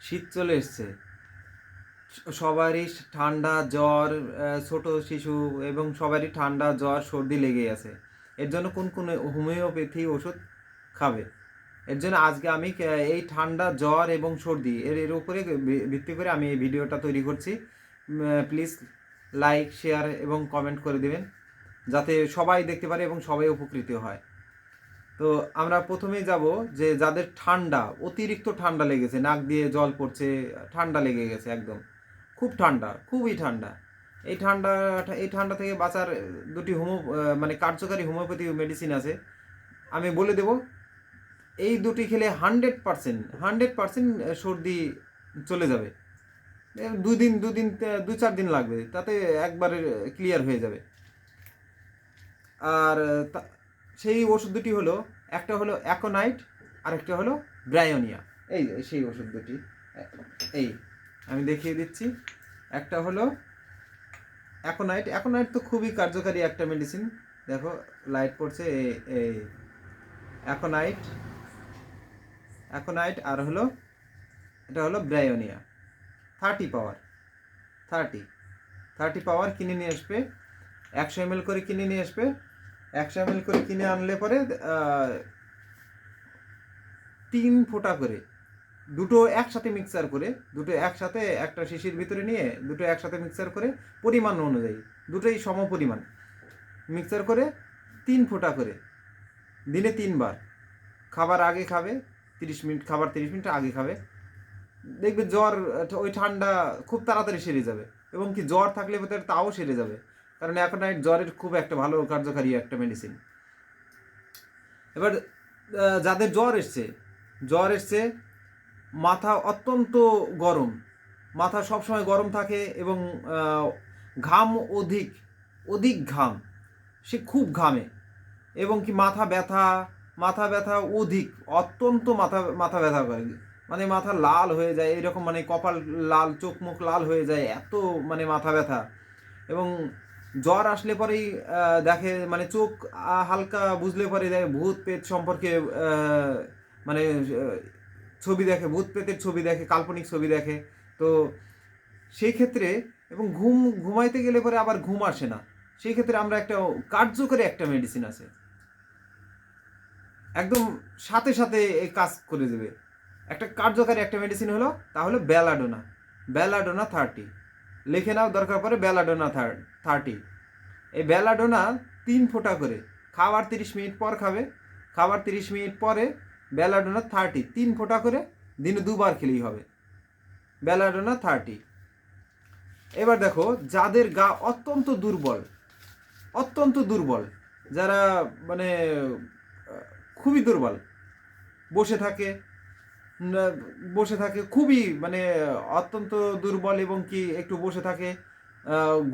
শীত চলে এসছে, সবারই ঠান্ডা জ্বর, ছোট শিশু এবং সবারই ঠান্ডা জ্বর সর্দি লেগে আছে। এর জন্য কোন কোন হোমিওপ্যাথি ওষুধ খাবে? এর জন্য আজকে আমি এই ঠান্ডা জ্বর এবং সর্দি এর উপরে ভিত্তি করে আমি এই ভিডিওটা তৈরি করছি। প্লিজ লাইক শেয়ার এবং কমেন্ট করে দেবেন, যাতে সবাই দেখতে পারে এবং সবাই উপকৃত হয়। তো আমরা প্রথমেই যাব যে যাদের ঠান্ডা, অতিরিক্ত ঠান্ডা লেগেছে, নাক দিয়ে জল পড়ছে, ঠান্ডা লেগে গেছে, একদম খুব ঠান্ডা, খুবই ঠান্ডা। এই ঠান্ডা থেকে বাঁচার দুটি মানে কার্যকারী হোমিওপ্যাথি মেডিসিন আছে, আমি বলে দেব। এই দুটি খেলে 100% সর্দি চলে যাবে। দু চার দিন লাগবে, তাতে একবারে ক্লিয়ার হয়ে যাবে। আর সেই ওষুধ দুটি হলো, একটা হলো অ্যাকোনাইট আর একটা হলো ব্রায়োনিয়া। এই সেই ওষুধ দুটি, এই আমি দেখিয়ে দিচ্ছি। একটা হলো অ্যাকোনাইট তো খুবই কার্যকারী একটা মেডিসিন। দেখো লাইট পড়ছে, এই অ্যাকোনাইট আর হলো এটা হলো ব্রায়োনিয়া। 30 পাওয়ার কিনে নিয়ে আসবে, 100 ml করে কিনে নিয়ে আসবে। 100 ml করে কিনে আনলে পরে 3 ফোঁটা করে, দুটো একসাথে একটা শিশির ভিতরে নিয়ে দুটো একসাথে মিক্সার করে পরিমাণ অনুযায়ী, দুটোই সম পরিমাণ মিক্সার করে 3 ফোঁটা করে দিনে 3 বার খাবার আগে খাবে। 30 মিনিট, খাবার 30 মিনিট আগে খাবে। দেখবে জ্বর, ওই ঠান্ডা খুব তাড়াতাড়ি সেরে যাবে, এবং কি জ্বর থাকলে ভেতরে তাও সেরে যাবে, কারণ অ্যাকোনাইট জ্বরের খুব একটা ভালো কার্যকারী একটা মেডিসিন। এবার যাদের জ্বর এসছে, মাথা অত্যন্ত গরম, মাথা সবসময় গরম থাকে এবং ঘাম অধিক ঘাম, সে খুব ঘামে, এবং কি মাথা ব্যথা অধিক, অত্যন্ত মাথা ব্যথা করে, মানে মাথা লাল হয়ে যায় এরকম, মানে কপাল লাল, চোখ মুখ লাল হয়ে যায়, এত মানে মাথা ব্যথা। এবং জ্বর আসলে পরেই দেখে, মানে চোখ হালকা বুঝলে পরে দেখে ভূত পেত সম্পর্কে, মানে ছবি দেখে, ভূত প্রেতের ছবি দেখে, কাল্পনিক ছবি দেখে। তো সেই ক্ষেত্রে, এবং ঘুমাইতে গেলে পরে আবার ঘুম আসে না, সেই ক্ষেত্রে আমরা একটা কার্যকরী একটা মেডিসিন আছে, একদম সাথে সাথে এই কাজ করে দেবে। একটা কার্যকারী একটা মেডিসিন হলো, তাহলে বেলাডোনা 30, লিখে নাও দরকার পড়ে, বেলাডোনা 30। এই বেলাডোনা 3 ফোঁটা করে খাবার 30 মিনিট পর খাবে, খাবার 30 মিনিট পরে বেলাডোনা 3 ফোঁটা করে দিনে 2 বার খেলেই হবে, বেলাডোনা 30। এবার দেখো, যাদের গা অত্যন্ত দুর্বল, যারা মানে খুবই দুর্বল, বসে থাকে খুবই, মানে অত্যন্ত দুর্বল, এবং কি একটু বসে থাকে,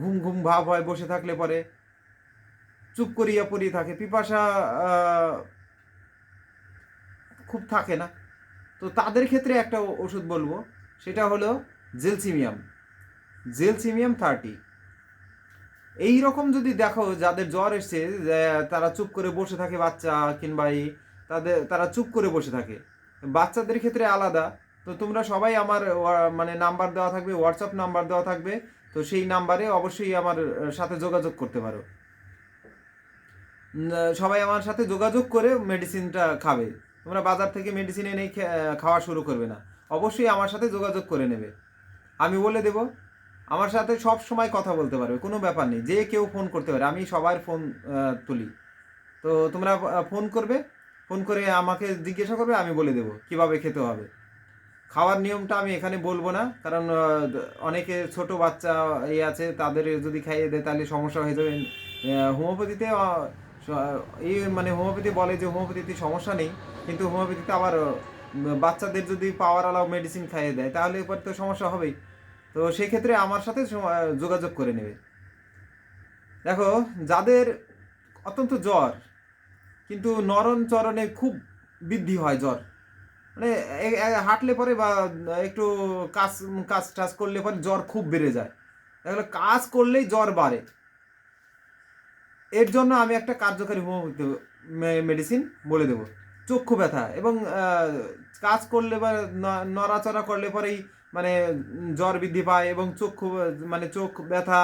ঘুম ঘুম ভাব হয় বসে থাকলে পরে, চুপ করিয়া পড়িয়ে থাকে, পিপাসা খুব থাকে না। তো তাদের ক্ষেত্রে একটা ওষুধ বলবো, সেটা হলো জেলসিমিয়াম 30। এই রকম যদি দেখো যাদের জ্বর এসছে, তারা চুপ করে বসে থাকে, বাচ্চা কিংবা তারা চুপ করে বসে থাকে, বাচ্চাদের ক্ষেত্রে আলাদা। তো তোমরা সবাই আমার মানে নাম্বার দেওয়া থাকবে, হোয়াটসঅ্যাপ নাম্বার দেওয়া থাকবে, তো সেই নাম্বারে অবশ্যই আমার সাথে যোগাযোগ করতে পারো। সবাই আমার সাথে যোগাযোগ করে মেডিসিনটা খাবে। তোমরা বাজার থেকে মেডিসিন এনে খাওয়া শুরু করবে না, অবশ্যই আমার সাথে যোগাযোগ করে নেবে। আমি বলে দেব, আমার সাথে সব সময় কথা বলতে পারবে, কোনো ব্যাপার নেই, যে কেউ ফোন করতে পারে, আমি সবার ফোন তুলি। তো তোমরা ফোন করে আমাকে জিজ্ঞাসা করবে, আমি বলে দেবো কীভাবে খেতে হবে। খাওয়ার নিয়মটা আমি এখানে বলবো না, কারণ অনেকে ছোট বাচ্চা আছে, তাদের যদি খাইয়ে দেয় তাহলে সমস্যা হয়ে যাবে। হোমিওপ্যাথিতে এই মানে হোমিওপ্যাথি বলে যে হোমিওপ্যাথিতে সমস্যা নেই, কিন্তু হোমিওপ্যাথিতে আবার বাচ্চাদের যদি পাওয়ার আলাও মেডিসিন খাইয়ে দেয় তাহলে এরপর তো সমস্যা হবেই। তো সেক্ষেত্রে আমার সাথে যোগাযোগ করে নেবে। দেখো, যাদের অত্যন্ত জ্বর, কিন্তু নরম চরণে খুব বৃদ্ধি হয় জ্বর, মানে হাঁটলে পরে বা একটু কাজ কাজ টাজ করলে পরে জ্বর খুব বেড়ে যায়, তাহলে কাজ করলেই জ্বর বাড়ে। এর জন্য আমি একটা কার্যকারী হোমিওপ্যাথি মেডিসিন বলে দেবো। চক্ষু ব্যথা এবং কাজ করলে বা নড়াচড়া করলে পরেই মানে জ্বর বৃদ্ধি পায় এবং চক্ষু মানে চোখ ব্যথা,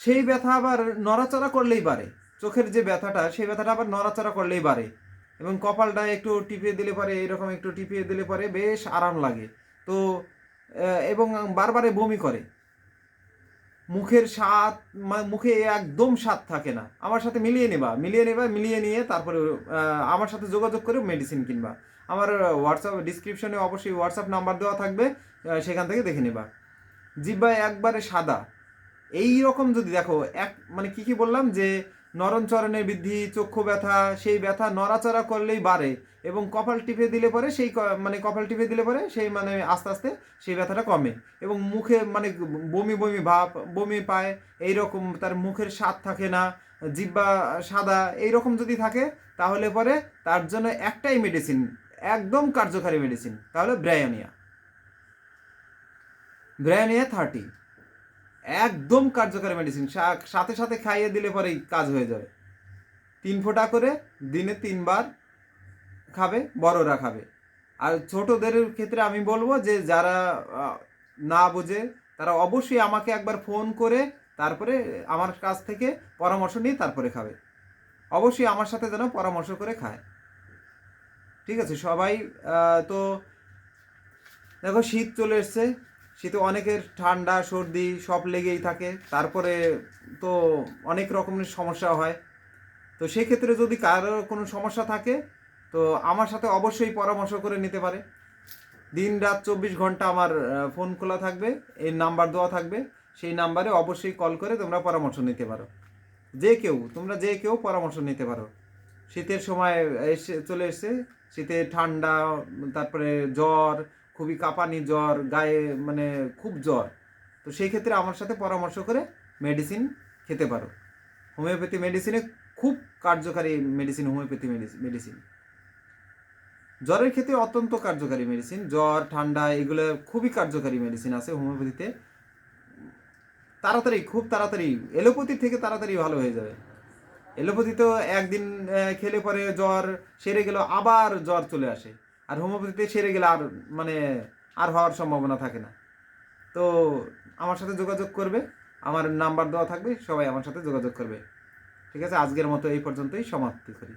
সেই ব্যথা আবার নড়াচড়া করলেই বাড়ে। চোখের যে ব্যথাটা সেই ব্যথাটা আবার নড়াচড়া করলেই বাড়ে এবং কপালটা একটু টিপিয়ে দিলে পরে, এরকম একটু টিপিয়ে দিলে পরে বেশ আরাম লাগে। তো এবং বারবারে বমি করে, মুখের স্বাদ মুখে একদম স্বাদ থাকে না। আমার সাথে মিলিয়ে নিয়ে তারপরে আমার সাথে যোগাযোগ করে মেডিসিন কিনবা। আমার হোয়াটসঅ্যাপ ডিসক্রিপশনে অবশ্যই হোয়াটসঅ্যাপ নাম্বার দেওয়া থাকবে, সেখান থেকে দেখে নেবা। জিহ্বা একবারে সাদা, এই রকম যদি দেখো মানে কি বললাম যে নরণচরণের বৃদ্ধি, চক্ষু ব্যথা, সেই ব্যথা নড়াচড়া করলেই বাড়ে এবং কপাল টিপে দিলে পরে মানে কপাল টিপে দিলে পরে সেই মানে আস্তে আস্তে সেই ব্যথাটা কমে এবং মুখে মানে বমি বমি ভাব, বমি পায় এইরকম, তার মুখের স্বাদ থাকে না, জিহ্বা সাদা, এইরকম যদি থাকে তাহলে পরে তার জন্য একটাই মেডিসিন, একদম কার্যকারী মেডিসিন, তাহলে ব্রায়োনিয়া। ব্রায়োনিয়া 30 একদম কার্যকারী মেডিসিন, সাথে সাথে খাইয়ে দিলে পরেই কাজ হয়ে যাবে। 3 ফোঁটা করে দিনে 3 বার খাবে, বড়রা খাবে। আর ছোটদের ক্ষেত্রে আমি বলবো যে যারা না বোঝে তারা অবশ্যই আমাকে একবার ফোন করে তারপরে আমার কাছ থেকে পরামর্শ নিয়ে তারপরে খাবে। অবশ্যই আমার সাথে যেন পরামর্শ করে খায়। ঠিক আছে সবাই? তো দেখো শীত চলে এসছে, শীতে অনেকের ঠান্ডা সর্দি সব লেগেই থাকে, তারপরে তো অনেক রকমের সমস্যা হয়। তো সেক্ষেত্রে যদি কারো কোনো সমস্যা থাকে তো আমার সাথে অবশ্যই পরামর্শ করে নিতে পারে। দিন রাত 24 ঘন্টা আমার ফোন খোলা থাকবে, এই নাম্বার দেওয়া থাকবে, সেই নাম্বারে অবশ্যই কল করে তোমরা পরামর্শ নিতে পারো। তোমরা যে কেউ পরামর্শ নিতে পারো। শীতের সময় চলে এসছে, শীতে ঠান্ডা, তারপরে জ্বর, খুবই কাঁপানি জ্বর, গায়ে মানে খুব জ্বর, তো সেই ক্ষেত্রে আমার সাথে পরামর্শ করে মেডিসিন খেতে পারো। হোমিওপ্যাথি মেডিসিনে খুব কার্যকারী মেডিসিন, হোমিওপ্যাথি মেডিসিন জ্বরের ক্ষেত্রে অত্যন্ত কার্যকারী মেডিসিন। জ্বর ঠান্ডা এগুলো খুবই কার্যকারী মেডিসিন আছে হোমিওপ্যাথিতে, খুব তাড়াতাড়ি এলোপ্যাথি থেকে তাড়াতাড়ি ভালো হয়ে যাবে। এলোপ্যাথি তো একদিন খেলে পরে জ্বর সেরে গেল, আবার জ্বর চলে আসে, আর হোমিওপ্যাথিতে সেরে গেলে আর মানে আর হওয়ার সম্ভাবনা থাকে না। তো আমার সাথে যোগাযোগ করবে, আমার নাম্বার দেওয়া থাকবে, সবাই আমার সাথে যোগাযোগ করবে। ঠিক আছে, আজকের মতো এই পর্যন্তই সমাপ্তি করি।